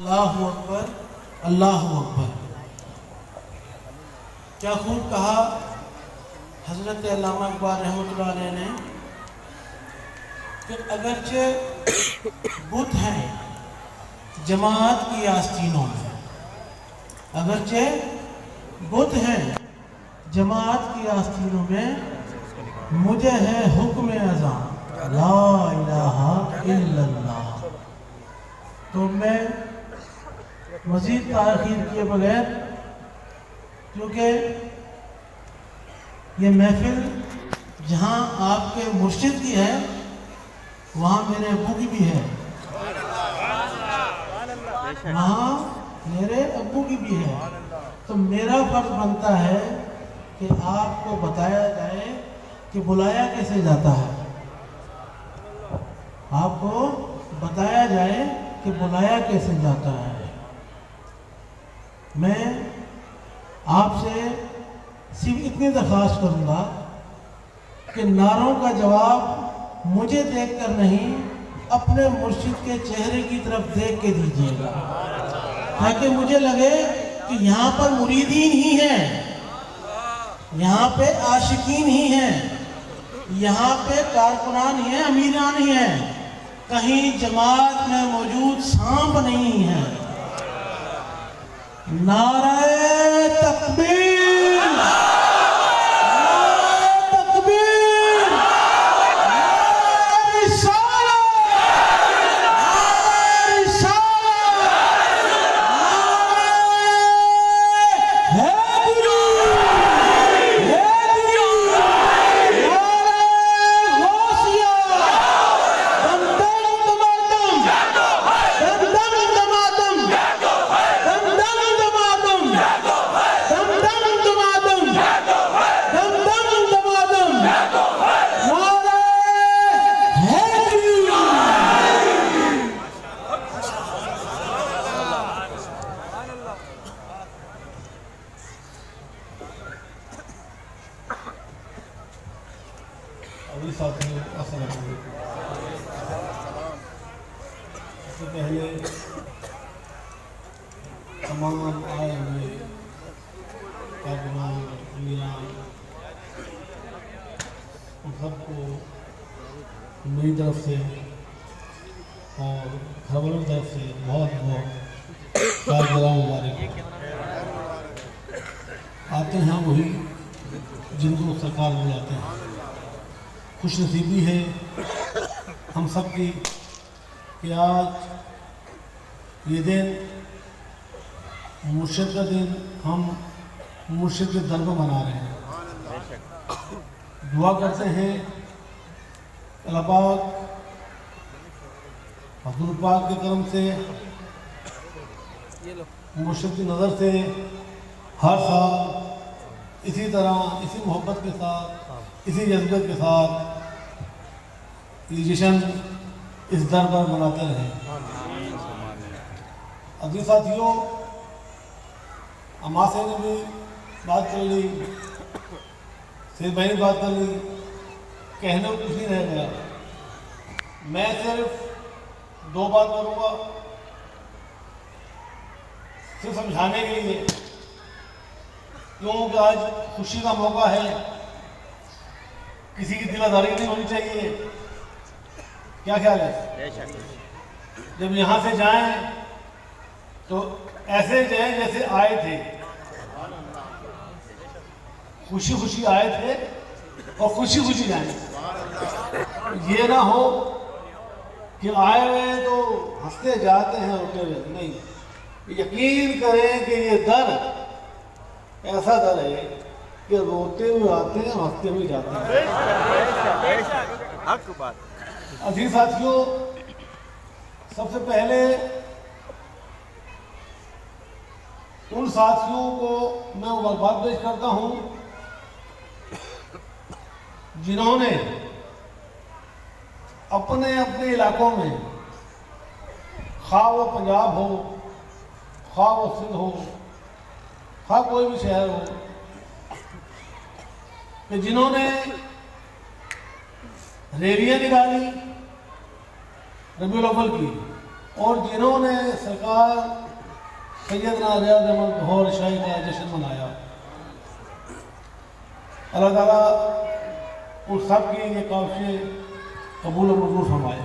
اللہ اکبر اللہ اکبر۔ کیا خوب کہا حضرت علامہ اقبال رحمۃ اللہ علیہ نے کہ اگرچہ بت ہیں جماعت کی آستینوں میں، اگرچہ بت ہیں جماعت کی آستینوں میں، مجھے ہے حکم اذاں لا الہ الا اللہ۔ تو میں مزید تاخیر کیے بغیر، کیونکہ یہ محفل جہاں آپ کے مرشد کی ہے وہاں میرے ابو کی بھی ہے، وہاں میرے ابو کی بھی ہے، تو میرا فرض بنتا ہے کہ آپ کو بتایا جائے کہ بلایا کیسے جاتا ہے، آپ کو بتایا جائے کہ بلایا کیسے جاتا ہے۔ میں آپ سے صرف اتنی درخواست کروں گا کہ نعروں کا جواب مجھے دیکھ کر نہیں، اپنے مرشد کے چہرے کی طرف دیکھ کے دیجیے گا، تاکہ مجھے لگے کہ یہاں پر مریدین ہی ہیں، یہاں پہ عاشقین ہی ہیں، یہاں پہ کارکنان ہی ہیں، امیران ہی ہیں، کہیں جماعت میں موجود سانپ نہیں ہے۔ نعرہ تکبیر، نعرہ تکبیر، نعرہ رسالت، نعرہ رسالت، نعرہ حیدری، حیدری، نعرہ غوثیہ، دم دم دمادم، دم دم دمادم، دم دم دمادم، دم دم دمادم، دم دم دمادم، نعرہ حیدری۔ ابھی ساتھیوں السلام علیکم۔ اس سے پہلے تمام آئے ہوئے کارکنان امیران، ان سب کو میری طرف سے اور گھر والوں کی طرف سے بہت بہت سالگرہ مبارک۔ آتے ہیں وہی جن کو سرکار بلاتے ہیں۔ خوش نصیبی ہے ہم سب کی کہ آج یہ دن مرشد کا دن ہم مرشد کے در میں منا رہے ہیں۔ دعا کرتے ہیں اللہ پاک حضور پاک کے کرم سے، مرشد کی نظر سے ہر سال اسی طرح، اسی محبت کے ساتھ، اسی جذبت کے ساتھ یہ جشن اس در پر مناتے رہیں۔ عزیز ساتھیوں، اما سے نے بھی بات کر لی، سید بھائی نے بات کر لی، کہنے کو کچھ نہیں رہ گیا۔ میں صرف دو بات کروں گا، صرف سمجھانے کے لیے، کیونکہ آج خوشی کا موقع ہے، کسی کی دل آزاری نہیں ہونی چاہیے۔ کیا خیال ہے؟ جب یہاں سے جائیں تو ایسے جائیں جیسے آئے تھے، خوشی خوشی آئے تھے اور خوشی خوشی جائیں۔ یہ نہ ہو کہ آئے ہوئے تو ہنستے جاتے ہیں روتے ہوئے، نہیں، یقین کریں کہ یہ در ایسا در ہے کہ روتے ہوئے آتے ہیں، ہنستے ہوئے جاتے ہیں۔ عزیز ساتھیوں، سب سے پہلے ان ساتھیوں کو میں مبارکباد پیش کرتا ہوں جنہوں نے اپنے اپنے علاقوں میں، خواہ وہ پنجاب ہو، خواہ وہ سندھ ہو، خواہ کوئی بھی شہر ہو، کہ جنہوں نے ریلیاں نکالی ربیع الاول کی، اور جنہوں نے سرکار سیدنا ریاض احمد گوہر شاہی کا جشن منایا، اللہ تعالیٰ ان سب کی یہ کاوشیں قبول و منظور فرمائے۔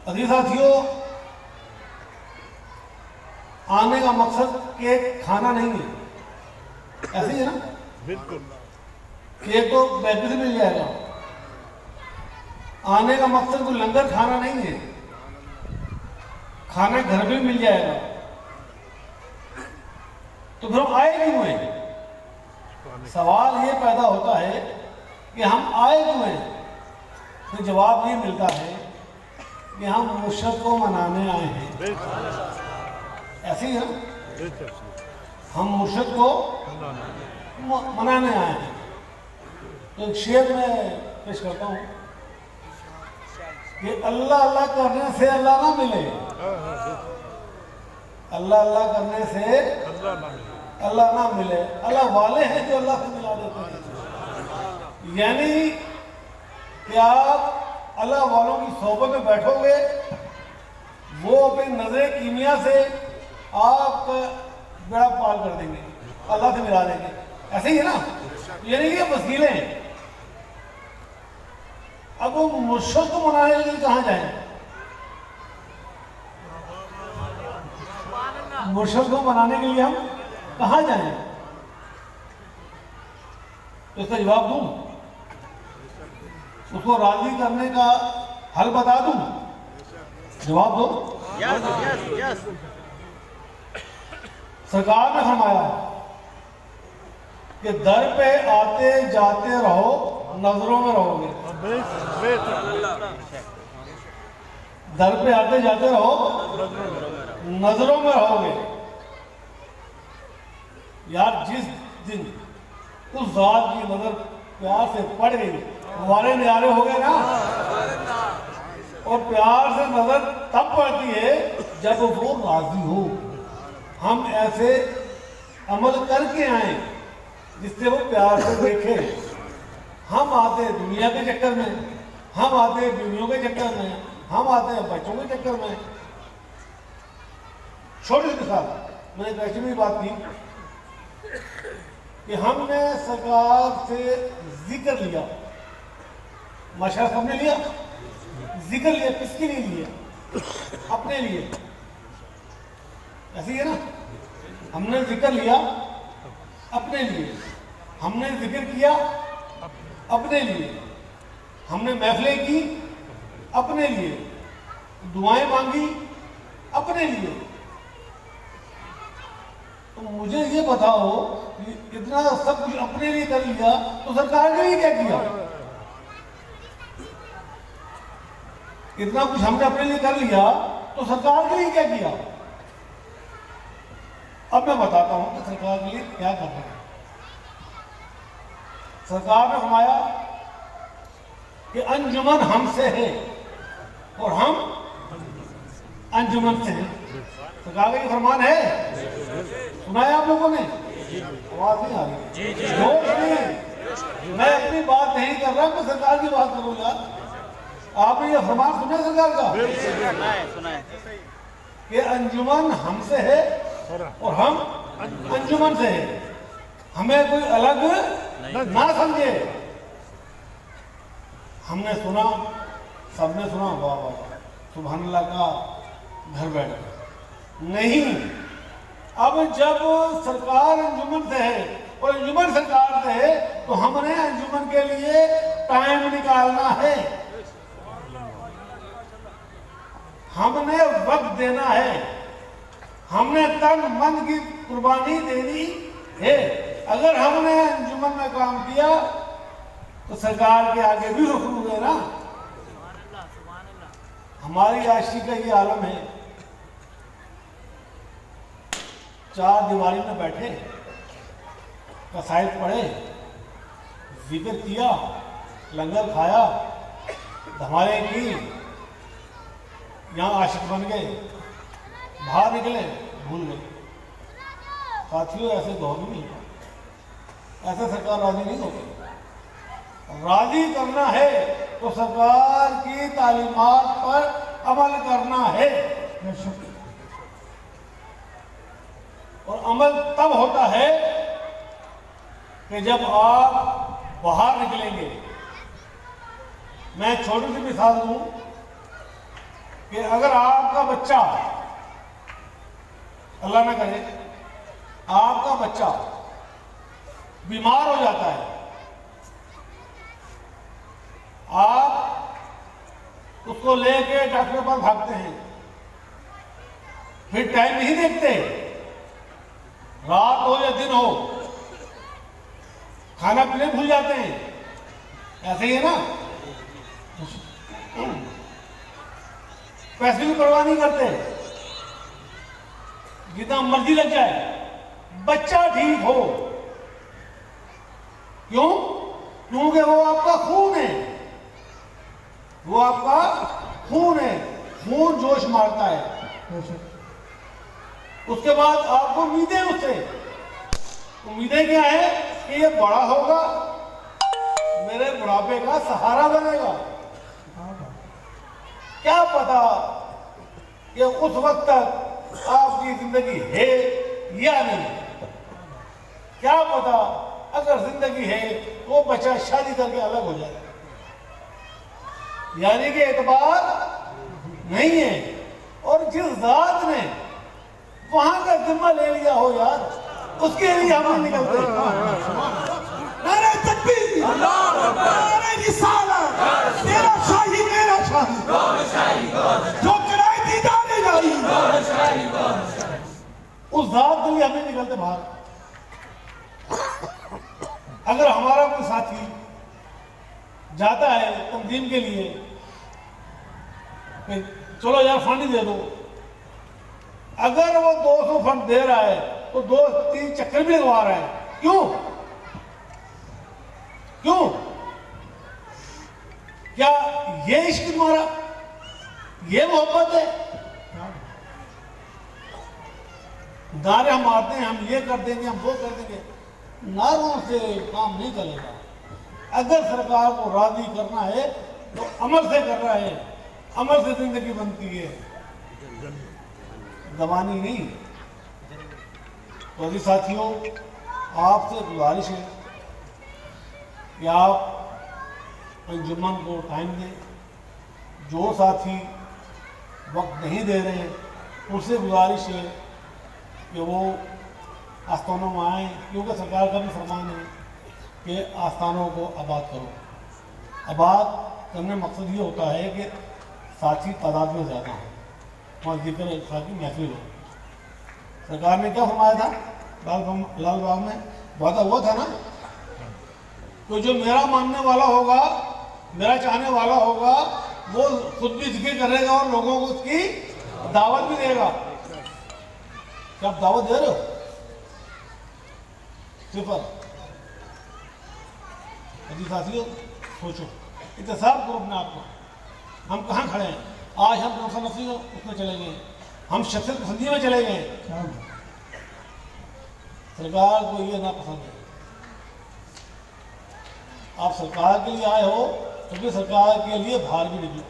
عزیز ساتھیوں، آنے کا مقصد کیک کھانا نہیں ہے، ایسے ہی ہے نا؟ بالکل کیک تو بیکری سے مل جائے گا، آنے کا مقصد کوئی لنگر کھانا نہیں ہے، کھانا گھر میں مل جائے گا، تو پھر ہم آئے کیوں ہیں؟ سوال یہ پیدا ہوتا ہے کہ ہم آئے کیوں ہیں؟ تو جواب یہ ملتا ہے کہ ہم مرشد کو منانے آئے ہیں، ایسے ہی ہے نا؟ ہم مرشد کو منانے آئے ہیں۔ تو ایک شعر میں پیش کرتا ہوں کہ اللہ اللہ کرنے سے اللہ نہ ملے، اللہ اللہ کرنے سے اللہ نہ ملے، اللہ والے ہیں جو اللہ سے ملا دیتے ہیں۔ یعنی کہ آپ اللہ والوں کی صحبت میں بیٹھو گے، وہ اپنی نظر کیمیا سے آپ کا بیڑا پار کر دیں گے، اللہ سے ملا دیں گے، ایسے ہی ہے نا؟ یعنی یہ وسیلے ہیں۔ اب وہ مرشد کو منانے کے لیے کہاں جائیں؟ مرشد کو منانے کے لیے ہم کہاں جائیں؟ تو اس کا جواب دوں، اس کو راضی کرنے کا حل بتا دوں؟ جواب دو۔ سرکار نے فرمایا کہ در پہ آتے جاتے رہو، نظروں میں رہو گے۔ در پہ آتے جاتے رہو، نظروں میں رہو گے۔ یار جس دن اس ذات کی نظر پیار سے پڑ گئی، ہمارے نیارے ہو گئے نا۔ اور پیار سے نظر تب پڑتی ہے جب وہ راضی ہو، ہم ایسے عمل کر کے آئیں جس سے وہ پیار سے دیکھے۔ ہم آتے ہیں دنیا کے چکر میں، ہم آتے ہیں بیویوں کے چکر میں، ہم آتے ہیں بچوں کے چکر میں۔ چھوٹی سی مثال میں نے ایک میں بات کی کہ ہم نے سرکار سے ذکر لیا، مشورہ ہم نے لیا، ذکر لیا، کس کے لیے لیا؟ اپنے لیے، ایسے ہی ہے نا؟ ہم نے ذکر لیا اپنے لیے، ہم نے ذکر کیا اپنے لیے، ہم نے محفلیں کی اپنے لیے، دعائیں مانگی اپنے لیے۔ تو مجھے یہ بتاؤ کہ اتنا سب کچھ اپنے لیے کر لیا تو سرکار کے لیے کیا کیا؟ اتنا کچھ ہم نے اپنے لیے کر لیا تو سرکار کے لیے کیا کیا؟ اب میں بتاتا ہوں کہ سرکار کے لیے کیا کر رہے ہیں۔ سرکار نے فرمایا کہ انجمن ہم سے ہے اور ہم انجمن سے ہیں۔ سرکار کا یہ فرمان ہے، سنا ہے آپ لوگوں نے؟ آواز نہیں آ رہی؟ جوش نہیں، میں اپنی بات نہیں کر رہا، میں سرکار کی بات کروں گا۔ آپ نے یہ فرمان سنا ہے سرکار کا کہ انجمن ہم سے ہے اور ہم انجمن سے ہے، ہمیں کوئی الگ نہ سمجھے۔ ہم نے سنا، سب نے سنا، واہ واہ سبحان اللہ کا گھر بیٹھ گئے نہیں۔ اب جب سرکار انجمن سے ہے اور انجمن سرکار سے ہے تو ہم نے انجمن کے لیے ٹائم نکالنا ہے، ہم نے وقت دینا ہے، ہم نے تن من کی قربانی دینی ہے۔ اگر ہم نے انجمن میں کام کیا تو سرکار کے آگے بھی رخ ہوئے نا۔ ہماری عاشقی کا یہ عالم ہے، چار دیواری میں بیٹھے، قصائد پڑھے، ذکر کیا، لنگر کھایا، دھمالیں کی، یہاں عاشق بن گئے، باہر نکلے بھول گئے۔ ساتھیوں ایسے دور نہیں ہوتا، ایسے سرکار راضی نہیں ہوتی۔ راضی کرنا ہے تو سرکار کی تعلیمات پر عمل کرنا ہے. اور عمل تب ہوتا ہے کہ جب آپ باہر نکلیں گے. میں چھوٹی سی مثال دوں کہ اگر آپ کا بچہ، اللہ نہ کرے، آپ کا بچہ بیمار ہو جاتا ہے، آپ اس کو لے کے ڈاکٹر کے پاس بھاگتے ہیں، پھر ٹائم نہیں دیکھتے، رات ہو یا دن ہو، کھانا پینے بھول جاتے ہیں. ایسے ہی ہے نا؟ پیسے کی پرواہ نہیں کرتے، جتنا مرضی لگ جائے، بچہ ٹھیک ہو. کیوں؟ کیونکہ وہ آپ کا خون ہے، وہ آپ کا خون ہے، خون جوش مارتا ہے. اس کے بعد آپ کو امیدیں، اس سے امیدیں کیا ہے کہ یہ بڑا ہوگا، میرے بڑھاپے کا سہارا بنے گا. کیا پتا کہ اس وقت تک آپ کی زندگی ہے یا نہیں. کیا پتا اگر زندگی ہے تو وہ بچہ شادی کر کے الگ ہو جائے. یعنی کہ اعتبار نہیں ہے. اور جس ذات نے وہاں کا ذمہ لے لیا ہو یار، اس کے لیے ہم نہیں نکلتے. نعرہ تکبیر، نعرہ رسالت، تیرا شاہی میرا شاہی، جو کرائے دیدار الہی، اس ذات کے لیے ہم نہیں نکلتے باہر. اگر ہمارا کوئی ساتھی جاتا ہے تنظیم کے لیے کہ چلو یار فنڈ ہی دے دو، اگر وہ 200 فنڈ دے رہا ہے تو 2-3 چکر بھی لگوا رہا ہے. کیوں؟ کیوں؟ کیا یہ عشق تمہارا؟ یہ محبت ہے؟ نعرے ہم مارتے ہیں، ہم یہ کر دیں گے، ہم وہ کر دیں گے. نعروں سے کام نہیں چلے گا. اگر سرکار کو راضی کرنا ہے تو عمل سے کرنا ہے. عمل سے زندگی بنتی ہے، زبانی نہیں. تو عزیز ساتھیوں، آپ سے گزارش ہے کہ آپ انجمن کو ٹائم دیں. جو ساتھی وقت نہیں دے رہے ان سے گزارش ہے کہ وہ آستانوں میں آئیں، کیونکہ سرکار کا بھی فرمان ہے کہ آستانوں کو آباد کرو. آباد کرنے مقصد یہ ہوتا ہے کہ ساتھی تعداد میں زیادہ ہوں، وہاں ذکر کی محفل ہو. سرکار نے کیا فرمایا تھا لال باغ میں؟ وعدہ ہوا تھا نا کہ جو میرا ماننے والا ہوگا، میرا چاہنے والا ہوگا، وہ خود بھی ذکر کرے گا اور لوگوں کو اس کی دعوت بھی دے گا. کیا آپ دعوت دے رہے ہو؟ صفر. عزیز ساتھیوں، سوچو، احتساب کرو اپنے آپ کو. ہم کہاں کھڑے ہیں؟ آج ہم نفسہ نفسی اس میں چلے گئے، ہم شخصیت پسندی میں چلے گئے. سرکار کو یہ نہ پسند ہے. آپ سرکار کے لیے آئے ہو تو پھر سرکار کے لیے باہر بھی نکلو.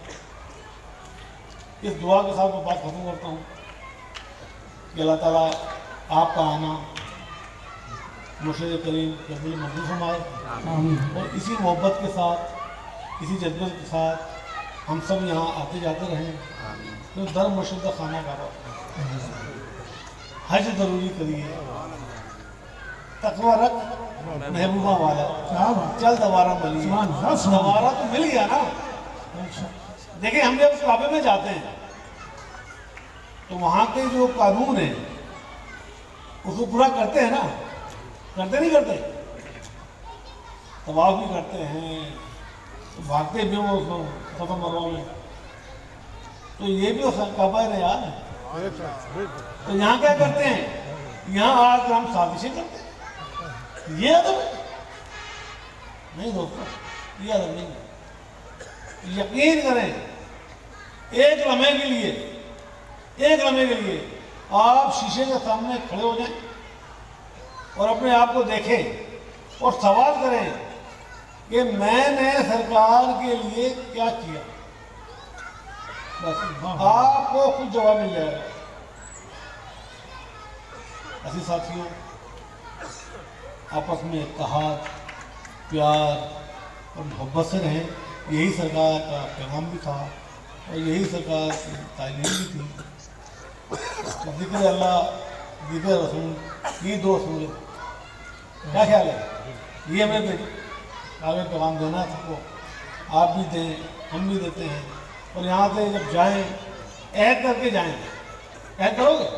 اس دعا کے ساتھ میں بات ختم کرتا ہوں کہ اللہ تعالیٰ آپ کا آنا مرشد کریم قبول منظور فرمائے، اور اسی محبت کے ساتھ، اسی جذبے کے ساتھ ہم سب یہاں آتے جاتے رہیں. تو در مرشد کا خانہ کعبہ، حج ضروری کریے، تقوی رکھ محبوبہ والا، چل دوبارہ ملی. دوبارہ تو مل گیا نا. دیکھیں ہم جب اس کعبے میں جاتے ہیں تو وہاں کے جو قانون ہیں اس کو پورا کرتے ہیں نا، کرتے نہیں کرتے؟ طواف بھی کرتے ہیں، بھاگتے بھی وہ صفا مروہ میں. تو یہ بھی کعبہ ریاض ہے. تو یہاں کیا کرتے ہیں؟ یہاں آ کر ہم سازشیں کرتے ہیں. یہ ادب ہے نہیں دوستو، یہ ادب نہیں ہے. یقین کریں، ایک لمحے کے لیے آپ شیشے کے سامنے کھڑے ہو جائیں اور اپنے آپ کو دیکھیں اور سوال کریں کہ میں نے سرکار کے لیے کیا کیا. بس آپ کو خود جواب مل جائے گا. ایسے ساتھیوں آپس میں اتحاد پیار اور محبت سے رہیں. یہی سرکار کا پیغام بھی تھا اور یہی سرکار کی تعلیم بھی تھی. ذکر اللہ ذکر رسول یہ دو اصول ہیں. کیا خیال ہے؟ یہ ہمیں آگے پیغام دینا ہے سب کو. آپ بھی دیں ہم بھی دیتے ہیں. اور یہاں سے جب جائیں عہد کر کے جائیں. عہد کرو گے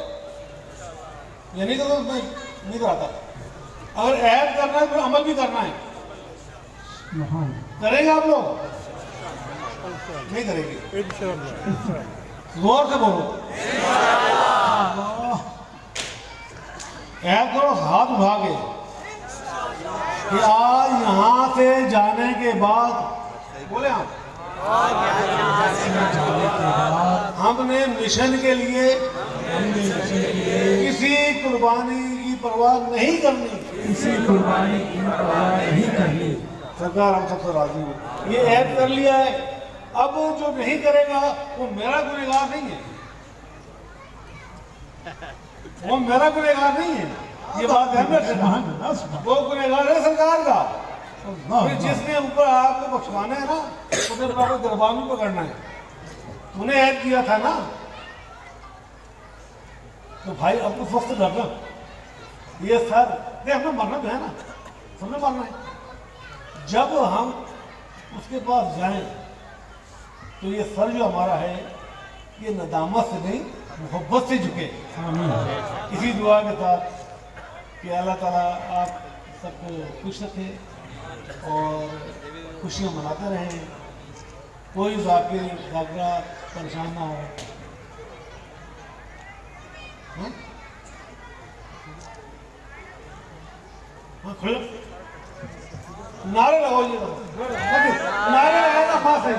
یا نہیں کرو؟ میں نہیں کراتا. اگر عہد کرنا ہے تو عمل بھی کرنا ہے. کریں گے آپ لوگ؟ نہیں کریں گے؟ زور سے بولو. عہد کرو ہاتھ اٹھا کے کہ آج یہاں سے جانے کے بعد بولے ہم نے مشن کے لیے کسی قربانی کی پرواہ نہیں کرنی. سرکار ہم سب سے راضی ہو. یہ عہد کر لیا ہے. اب جو نہیں کرے گا وہ میرا گنہگار نہیں ہے. وہ میرا گنہگار نہیں ہے. یہ بات ہے وہ گنہگار ہے سرکار کا. جس نے اوپر آپ کو بخشوانا ہے نا اسے آپ کو دربار میں پکڑنا ہے. تو نے عہد کیا تھا نا تو بھائی اب اس وقت ڈرنا. یہ سر ہم نے مرنا تو ہے نا, سب نے مرنا ہے. جب ہم اس کے پاس جائیں تو یہ سر جو ہمارا ہے یہ ندامت سے نہیں محبت سے جھکے. اسی دعا کے ساتھ کہ اللہ تعالیٰ آپ سب کو خوش رکھے اور خوشیاں مناتے رہیں. کوئی ذاکر ذاکرات پریشان نہ ہو. ہاں کھلو نعرے لگاؤ. یہ نعرے لگانا خاص ہے.